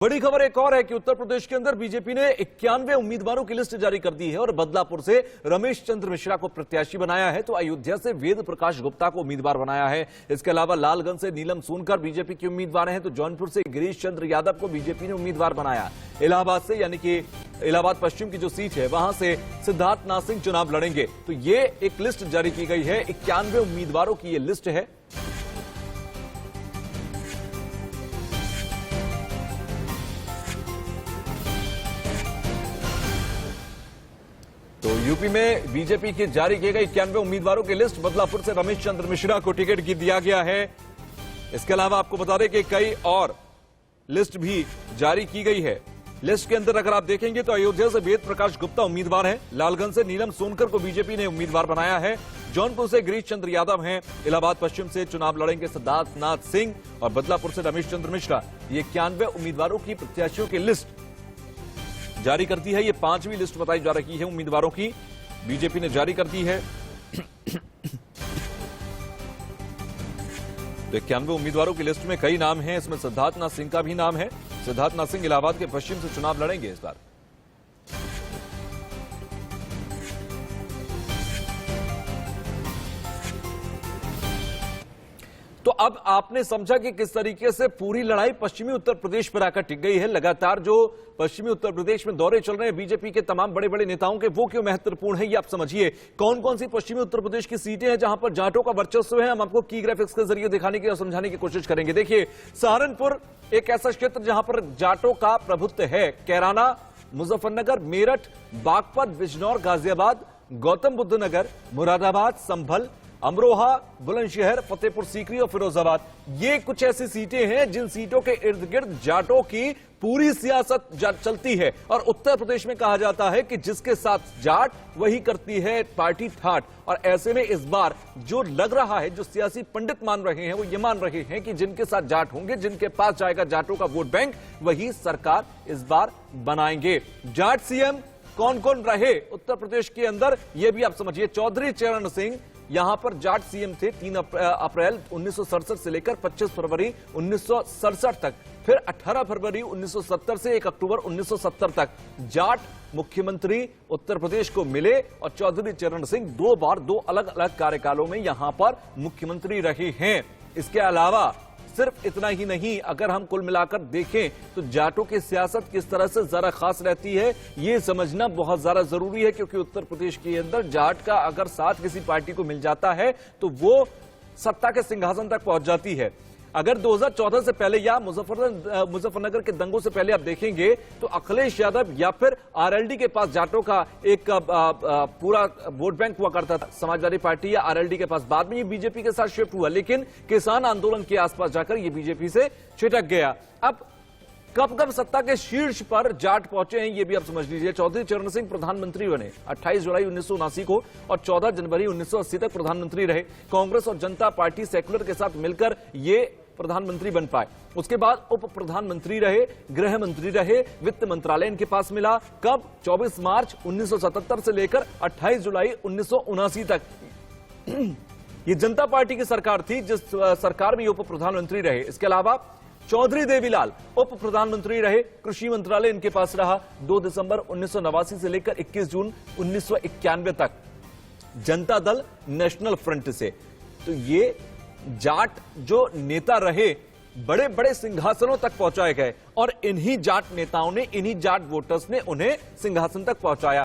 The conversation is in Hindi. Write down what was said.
बड़ी खबर एक और है कि उत्तर प्रदेश के अंदर बीजेपी ने 91 उम्मीदवारों की लिस्ट जारी कर दी है और बदलापुर से रमेश चंद्र मिश्रा को प्रत्याशी बनाया है, तो अयोध्या से वेद प्रकाश गुप्ता को उम्मीदवार बनाया है। इसके अलावा लालगंज से नीलम सोनकर बीजेपी के उम्मीदवार हैं, तो जौनपुर से गिरीश चंद्र यादव को बीजेपी ने उम्मीदवार बनाया। इलाहाबाद से यानी कि इलाहाबाद पश्चिम की जो सीट है वहां से सिद्धार्थ नाथ सिंह चुनाव लड़ेंगे। तो ये एक लिस्ट जारी की गई है, 91 उम्मीदवारों की ये लिस्ट है। तो यूपी में बीजेपी की जारी किए गए 91 उम्मीदवारों की लिस्ट, बदलापुर से रमेश चंद्र मिश्रा को टिकट दिया गया है। इसके अलावा आपको बता दें कि कई और लिस्ट भी जारी की गई है। लिस्ट के अंदर अगर आप देखेंगे तो अयोध्या से वेद प्रकाश गुप्ता उम्मीदवार है, लालगंज से नीलम सोनकर को बीजेपी ने उम्मीदवार बनाया है, जौनपुर से गिरीश चंद्र यादव हैं, इलाहाबाद पश्चिम से चुनाव लड़ेंगे सिद्धार्थ नाथ सिंह और बदलापुर से रमेश चंद्र मिश्रा। ये 91 उम्मीदवारों की प्रत्याशियों की लिस्ट जारी करती है। ये 5वीं लिस्ट बताई जा रही है उम्मीदवारों की, बीजेपी ने जारी कर दी है। तो 91 उम्मीदवारों की लिस्ट में कई नाम हैं, इसमें सिद्धार्थ नाथ सिंह का भी नाम है। सिद्धार्थ नाथ सिंह इलाहाबाद के पश्चिम से चुनाव लड़ेंगे इस बार। तो अब आपने समझा कि किस तरीके से पूरी लड़ाई पश्चिमी उत्तर प्रदेश पर आकर टिक गई है। लगातार जो पश्चिमी उत्तर प्रदेश में दौरे चल रहे हैं बीजेपी के तमाम बड़े बड़े नेताओं के, वो क्यों महत्वपूर्ण है ये आप समझिए। कौन कौन सी पश्चिमी उत्तर प्रदेश की सीटें हैं जहां पर जाटों का वर्चस्व है, हम आपको की ग्राफिक्स के जरिए दिखाने की और समझाने की कोशिश करेंगे। देखिए, सहारनपुर एक ऐसा क्षेत्र जहां पर जाटों का प्रभुत्व है। कैराना, मुजफ्फरनगर, मेरठ, बागपत, बिजनौर, गाजियाबाद, गौतम बुद्ध नगर, मुरादाबाद, संभल, अमरोहा, बुलंदशहर, फतेहपुर सीकरी और फिरोजाबाद, ये कुछ ऐसी सीटें हैं जिन सीटों के इर्द गिर्द जाटों की पूरी सियासत चलती है। और उत्तर प्रदेश में कहा जाता है कि जिसके साथ जाट वही करती है पार्टी ठाट। और ऐसे में इस बार जो लग रहा है, जो सियासी पंडित मान रहे हैं, वो ये मान रहे हैं कि जिनके साथ जाट होंगे, जिनके पास जाएगा जाटों का वोट बैंक, वही सरकार इस बार बनाएंगे। जाट सीएम कौन कौन रहे उत्तर प्रदेश के अंदर, यह भी आप समझिए। चौधरी चरण सिंह यहां पर जाट सीएम थे 3 अप्रैल 1967 से लेकर 25 फरवरी 1967 तक, फिर 18 फरवरी 1970 से 1 अक्टूबर 1970 तक जाट मुख्यमंत्री उत्तर प्रदेश को मिले। और चौधरी चरण सिंह 2 बार 2 अलग अलग कार्यकालों में यहां पर मुख्यमंत्री रहे हैं। इसके अलावा सिर्फ इतना ही नहीं, अगर हम कुल मिलाकर देखें तो जाटों की सियासत किस तरह से जरा खास रहती है ये समझना बहुत ज्यादा जरूरी है, क्योंकि उत्तर प्रदेश के अंदर जाट का अगर साथ किसी पार्टी को मिल जाता है तो वो सत्ता के सिंहासन तक पहुंच जाती है। अगर 2014 से पहले या मुजफ्फरनगर के दंगों से पहले आप देखेंगे तो अखिलेश यादव या फिर आरएलडी के पास जाटों का एक पूरा वोट बैंक हुआ करता था। समाजवादी पार्टी या आरएलडी के पास, बाद में ये बीजेपी के साथ शिफ्ट हुआ, लेकिन किसान आंदोलन के आसपास जाकर ये बीजेपी से छिटक गया। अब कब कब सत्ता के शीर्ष पर जाट पहुंचे हैं ये भी आप समझ लीजिए। चौधरी चरण सिंह प्रधानमंत्री बने 28 जुलाई 1979 को और 14 जनवरी 1980 तक प्रधानमंत्री रहे। कांग्रेस और जनता पार्टी सेक्युलर के साथ मिलकर ये प्रधानमंत्री बन पाए। उसके बाद उप प्रधानमंत्री रहे, गृह मंत्री रहे, वित्त मंत्रालय इनके पास मिला। कब? 24 मार्च 1977 से लेकर 28 जुलाई 1979 तक। ये जनता पार्टी की सरकार थी जिस सरकार में उप प्रधानमंत्री रहे। इसके अलावा चौधरी देवीलाल उप प्रधानमंत्री रहे, कृषि मंत्रालय इनके पास रहा 2 दिसंबर 1989 से लेकर 21 जून 1991 तक। जनता दल नेशनल फ्रंट से तो ये जाट जो नेता रहे बड़े बड़े सिंहासनों तक पहुंचाए गए और इन्हीं जाट नेताओं ने, इन्हीं जाट वोटर्स ने उन्हें सिंहासन तक पहुंचाया।